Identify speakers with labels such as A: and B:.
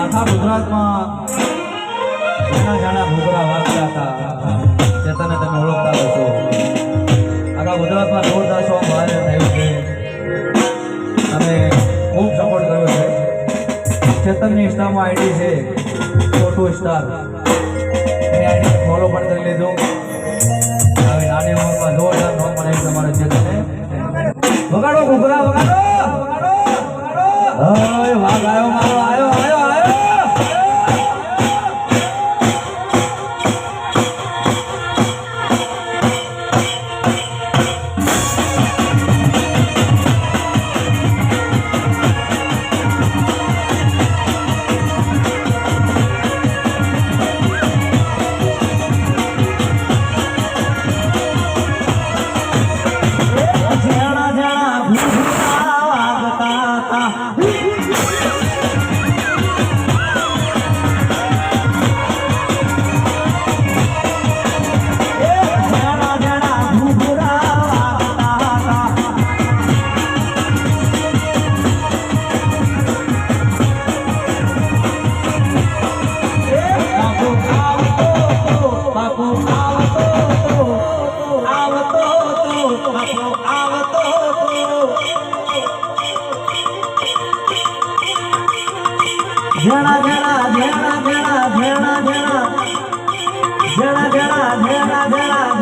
A: આખા ગુજરાતમાં ઘણા ઘણા ઘૂઘરા વાગતા હતા. ચેતનને તમે ઓળખતા હશો. આખા ગુજરાતમાં જોરદાર સોંગ વાયરલ થયું છે. તમે ખૂબ સપોર્ટ કર્યો છે. ચેતનની ઇન્સ્ટામાં આઈડી છે છોટુ સ્ટાર, એની આઈડી ફોલો પણ કરી લેજો. હવે નાની ઉંમરમાં જોરદાર નોમ બનાવી તમારે ચેતને. વગાડો ઘૂઘરા વગાડો. ઓય વાગ આવ્યો મારો આવ્યો આવ્યો આવ્યો. જણા જણા જણા જણા જણા જણા જણા જણા જણા જણા